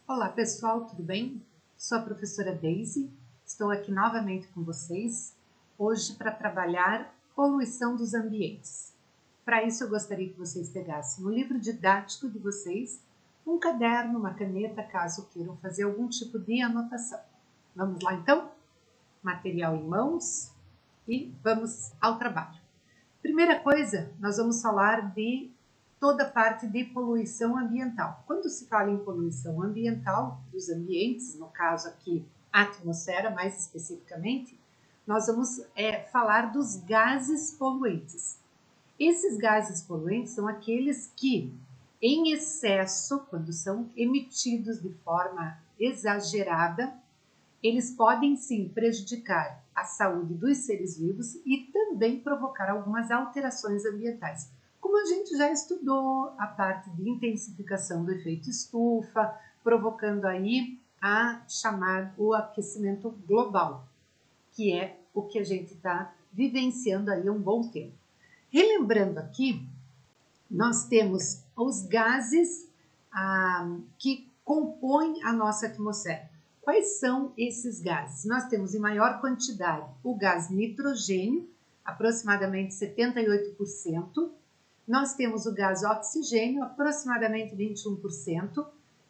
Olá pessoal, tudo bem? Sou a professora Daisy, estou aqui novamente com vocês, hoje para trabalhar poluição dos ambientes. Para isso eu gostaria que vocês pegassem o livro didático de vocês, um caderno, uma caneta, caso queiram fazer algum tipo de anotação. Vamos lá então? Material em mãos e vamos ao trabalho. Primeira coisa, nós vamos falar de toda a parte de poluição ambiental. Quando se fala em poluição ambiental dos ambientes, no caso aqui a atmosfera mais especificamente, nós vamos falar dos gases poluentes. Esses gases poluentes são aqueles que, em excesso, quando são emitidos de forma exagerada, eles podem sim prejudicar a saúde dos seres vivos e também provocar algumas alterações ambientais. Como a gente já estudou a parte de intensificação do efeito estufa, provocando aí o aquecimento global, que é o que a gente está vivenciando aí há um bom tempo. Relembrando aqui, nós temos os gases que compõem a nossa atmosfera. Quais são esses gases? Nós temos em maior quantidade o gás nitrogênio, aproximadamente 78%. Nós temos o gás oxigênio, aproximadamente 21%.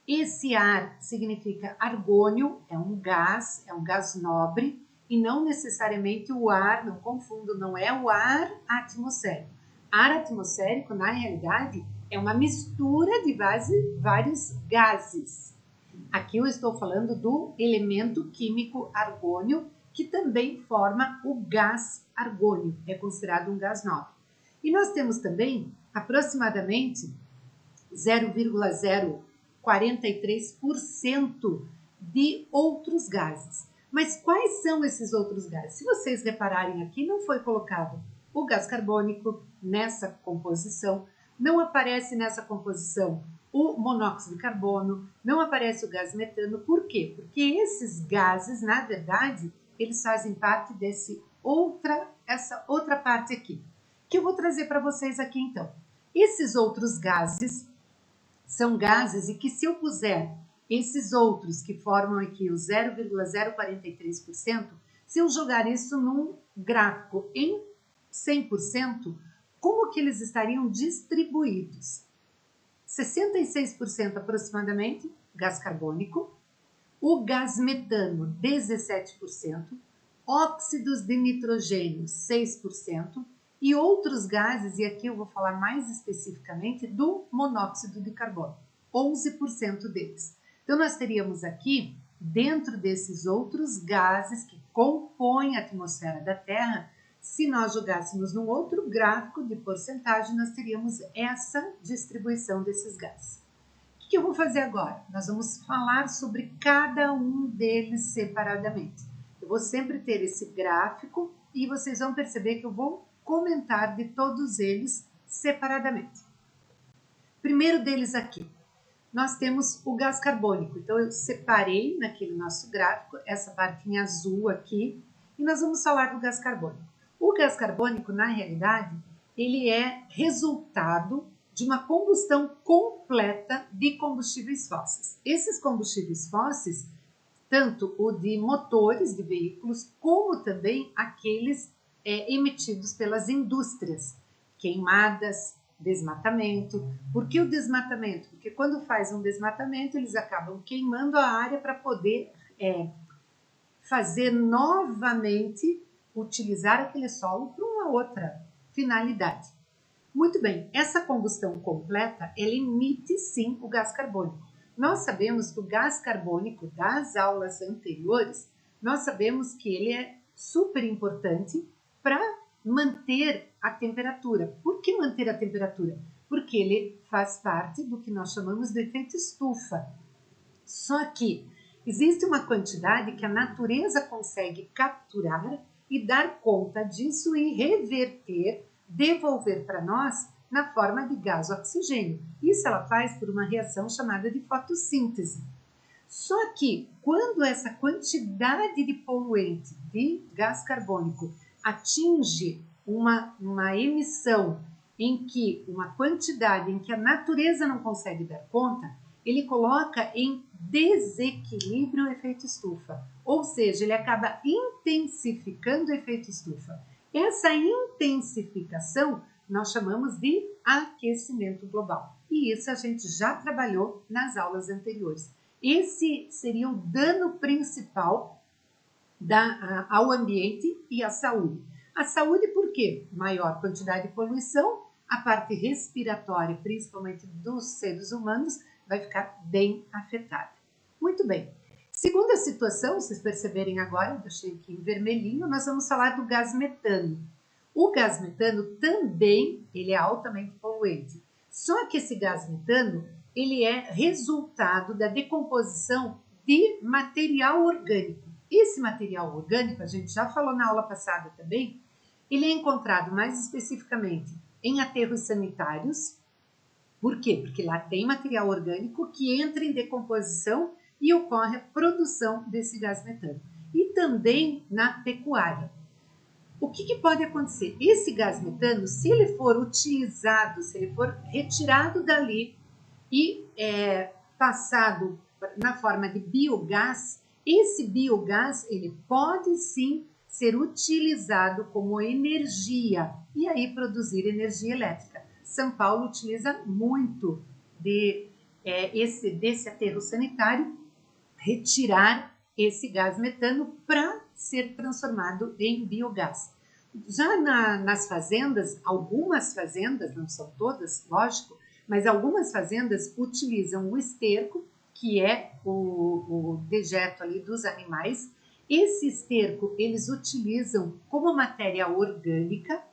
Esse ar significa argônio, é um gás nobre, e não necessariamente o ar, não confundo, não é o ar atmosférico. Ar atmosférico, na realidade, é uma mistura de vários gases. Aqui eu estou falando do elemento químico argônio, que também forma o gás argônio, é considerado um gás nobre. E nós temos também aproximadamente 0,043% de outros gases. Mas quais são esses outros gases? Se vocês repararem aqui, não foi colocado o gás carbônico nessa composição, não aparece nessa composição o monóxido de carbono, não aparece o gás metano. Por quê? Porque esses gases, na verdade, eles fazem parte essa outra parte aqui, que eu vou trazer para vocês aqui então. Esses outros gases são gases e que se eu puser esses outros que formam aqui o 0,043%, se eu jogar isso num gráfico em 100%, como que eles estariam distribuídos? 66% aproximadamente gás carbônico, o gás metano 17%, óxidos de nitrogênio 6% e outros gases, e aqui eu vou falar mais especificamente do monóxido de carbono, 11% deles. Então nós teríamos aqui, dentro desses outros gases que compõem a atmosfera da Terra, se nós jogássemos num outro gráfico de porcentagem, nós teríamos essa distribuição desses gases. O que eu vou fazer agora? Nós vamos falar sobre cada um deles separadamente. Eu vou sempre ter esse gráfico e vocês vão perceber que eu vou comentar de todos eles separadamente. Primeiro deles aqui, nós temos o gás carbônico. Então eu separei naquele nosso gráfico essa partinha azul aqui e nós vamos falar do gás carbônico. O gás carbônico, na realidade, ele é resultado de uma combustão completa de combustíveis fósseis. Esses combustíveis fósseis, tanto o de motores de veículos, como também aqueles emitidos pelas indústrias, queimadas, desmatamento. Por que o desmatamento? Porque quando faz um desmatamento, eles acabam queimando a área para poder fazer novamente, utilizar aquele solo para uma outra finalidade. Muito bem, essa combustão completa, ela emite sim o gás carbônico. Nós sabemos que o gás carbônico das aulas anteriores, nós sabemos que ele é super importante para manter a temperatura. Por que manter a temperatura? Porque ele faz parte do que nós chamamos de efeito estufa. Só que existe uma quantidade que a natureza consegue capturar e dar conta disso e reverter, devolver para nós na forma de gás oxigênio. Isso ela faz por uma reação chamada de fotossíntese. Só que quando essa quantidade de poluente de gás carbônico atinge uma emissão em que uma quantidade em que a natureza não consegue dar conta, ele coloca em desequilíbrio o efeito estufa, ou seja, ele acaba intensificando o efeito estufa. Essa intensificação nós chamamos de aquecimento global. E isso a gente já trabalhou nas aulas anteriores. Esse seria o dano principal ao ambiente e à saúde. A saúde por quê? Maior quantidade de poluição, a parte respiratória, principalmente dos seres humanos, vai ficar bem afetada. Muito bem. Segunda situação, vocês perceberem agora, eu deixei aqui em vermelhinho, nós vamos falar do gás metano. O gás metano também, ele é altamente poluente. Só que esse gás metano, ele é resultado da decomposição de material orgânico. Esse material orgânico, a gente já falou na aula passada também, ele é encontrado mais especificamente em aterros sanitários. Por quê? Porque lá tem material orgânico que entra em decomposição e ocorre a produção desse gás metano. E também na pecuária. O que pode acontecer? Esse gás metano, se ele for utilizado, se ele for retirado dali e passado na forma de biogás, esse biogás ele pode sim ser utilizado como energia e aí produzir energia elétrica. São Paulo utiliza muito desse aterro sanitário retirar esse gás metano para ser transformado em biogás. Já nas fazendas, algumas fazendas, não são todas, lógico, mas algumas fazendas utilizam o esterco, que é o dejeto ali dos animais. Esse esterco eles utilizam como matéria orgânica,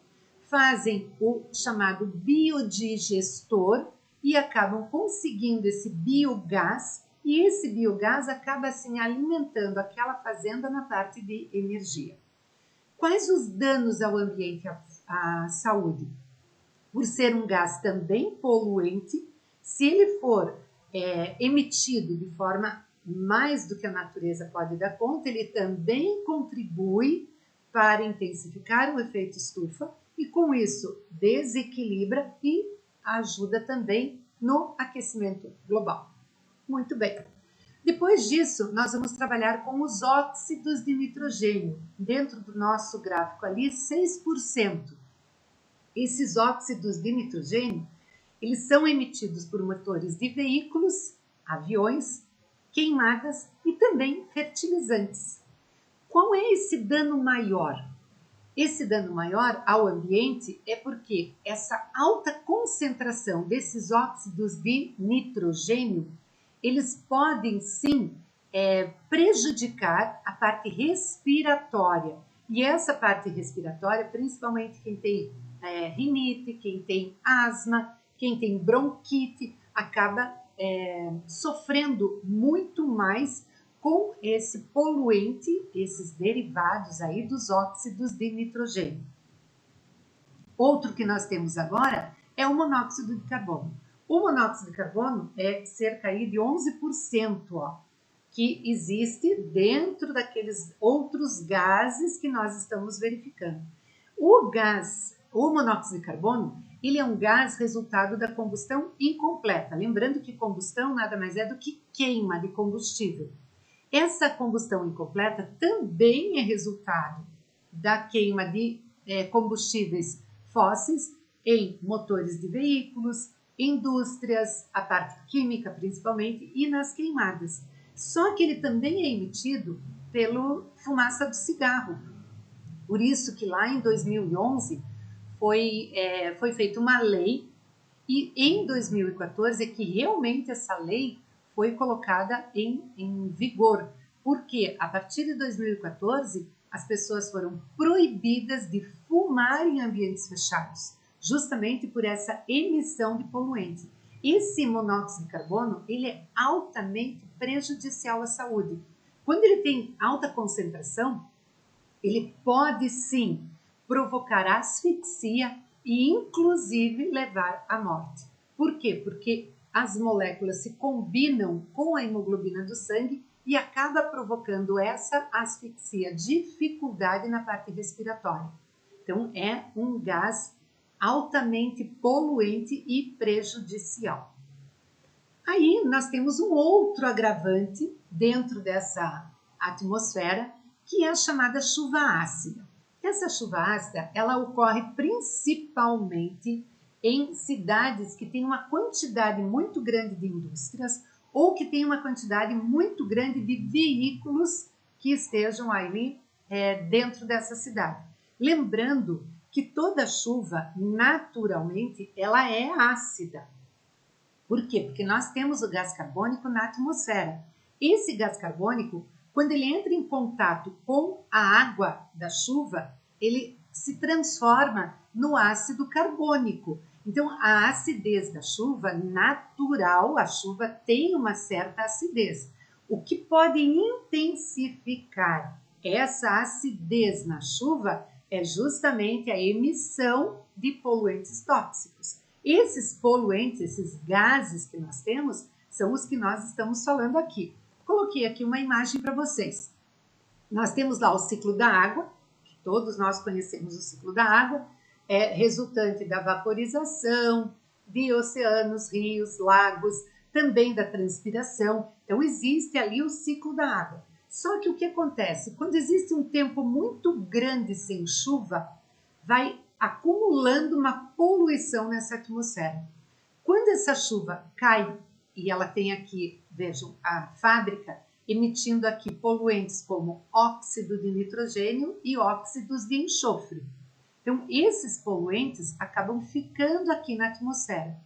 fazem o chamado biodigestor e acabam conseguindo esse biogás, e esse biogás acaba assim alimentando aquela fazenda na parte de energia. Quais os danos ao ambiente e à saúde? Por ser um gás também poluente, se ele for emitido de forma mais do que a natureza pode dar conta, ele também contribui para intensificar o efeito estufa e com isso desequilibra e ajuda também no aquecimento global. Muito bem. Depois disso, nós vamos trabalhar com os óxidos de nitrogênio. Dentro do nosso gráfico ali, 6%. Esses óxidos de nitrogênio, eles são emitidos por motores de veículos, aviões, queimadas e também fertilizantes. Qual é esse dano maior? Esse dano maior ao ambiente é porque essa alta concentração desses óxidos de nitrogênio, eles podem sim prejudicar a parte respiratória. E essa parte respiratória, principalmente quem tem rinite, quem tem asma, quem tem bronquite, acaba sofrendo muito mais com esse poluente, esses derivados aí dos óxidos de nitrogênio. Outro que nós temos agora é o monóxido de carbono. O monóxido de carbono é cerca aí de 11%, que existe dentro daqueles outros gases que nós estamos verificando. O monóxido de carbono, ele é um gás resultado da combustão incompleta. Lembrando que combustão nada mais é do que queima de combustível. Essa combustão incompleta também é resultado da queima de combustíveis fósseis em motores de veículos, indústrias, a parte química principalmente, e nas queimadas. Só que ele também é emitido pela fumaça do cigarro. Por isso que lá em 2011 foi feita uma lei e em 2014 é que realmente essa lei foi colocada em vigor. Porque a partir de 2014 as pessoas foram proibidas de fumar em ambientes fechados, justamente por essa emissão de poluentes. Esse monóxido de carbono, ele é altamente prejudicial à saúde. Quando ele tem alta concentração, ele pode sim provocar asfixia e inclusive levar à morte. Por quê? Porque as moléculas se combinam com a hemoglobina do sangue e acaba provocando essa asfixia, dificuldade na parte respiratória. Então, é um gás altamente poluente e prejudicial. Aí nós temos um outro agravante dentro dessa atmosfera, que é a chamada chuva ácida. Essa chuva ácida, ela ocorre principalmente em cidades que têm uma quantidade muito grande de indústrias ou que têm uma quantidade muito grande de veículos que estejam ali dentro dessa cidade. Lembrando que toda chuva, naturalmente, ela é ácida. Por quê? Porque nós temos o gás carbônico na atmosfera. Esse gás carbônico, quando ele entra em contato com a água da chuva, ele se transforma no ácido carbônico. Então, a acidez da chuva, natural, a chuva tem uma certa acidez. O que pode intensificar essa acidez na chuva é justamente a emissão de poluentes tóxicos. Esses poluentes, esses gases que nós temos, são os que nós estamos falando aqui. Coloquei aqui uma imagem para vocês. Nós temos lá o ciclo da água, que todos nós conhecemos o ciclo da água, é resultante da vaporização, de oceanos, rios, lagos, também da transpiração. Então, existe ali o ciclo da água. Só que o que acontece? Quando existe um tempo muito grande sem chuva, vai acumulando uma poluição nessa atmosfera. Quando essa chuva cai, e ela tem aqui, vejam, a fábrica emitindo aqui poluentes como óxido de nitrogênio e óxidos de enxofre. Então, esses poluentes acabam ficando aqui na atmosfera.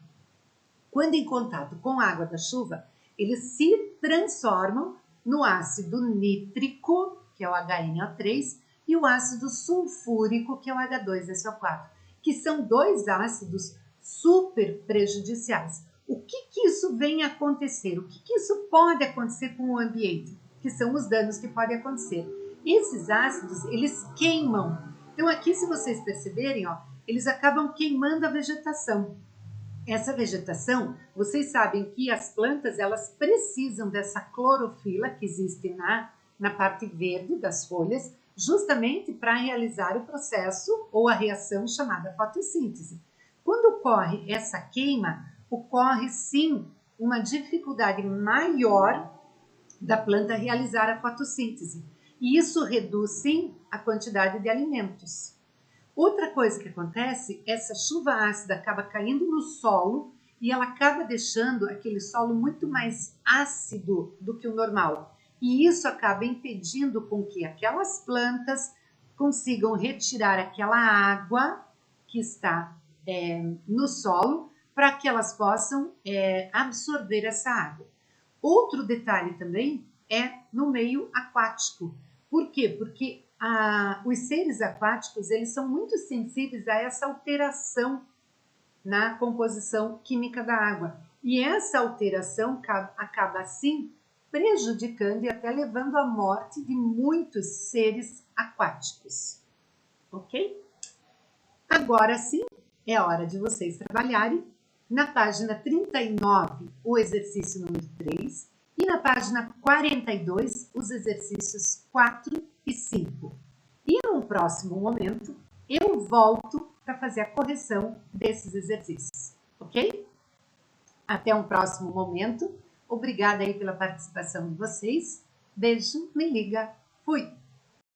Quando em contato com a água da chuva, eles se transformam no ácido nítrico, que é o HNO3, e o ácido sulfúrico, que é o H2SO4, que são dois ácidos super prejudiciais. O que isso vem a acontecer? O que isso pode acontecer com o ambiente? Que são os danos que podem acontecer. Esses ácidos, eles queimam. Então aqui, se vocês perceberem, ó, eles acabam queimando a vegetação. Essa vegetação, vocês sabem que as plantas, elas precisam dessa clorofila que existe na parte verde das folhas, justamente para realizar o processo ou a reação chamada fotossíntese. Quando ocorre essa queima, ocorre sim uma dificuldade maior da planta realizar a fotossíntese. E isso reduz sim a quantidade de alimentos. Outra coisa que acontece, essa chuva ácida acaba caindo no solo e ela acaba deixando aquele solo muito mais ácido do que o normal. E isso acaba impedindo com que aquelas plantas consigam retirar aquela água que está no solo para que elas possam absorver essa água. Outro detalhe também é no meio aquático. Por quê? Porque os seres aquáticos, eles são muito sensíveis a essa alteração na composição química da água. E essa alteração acaba, assim, prejudicando e até levando à morte de muitos seres aquáticos. Ok? Agora sim, é hora de vocês trabalharem. Na página 39, o exercício número 3. E na página 42, os exercícios 4 e 5. E no próximo momento, eu volto para fazer a correção desses exercícios, ok? Até um próximo momento. Obrigada aí pela participação de vocês. Beijo, me liga. Fui!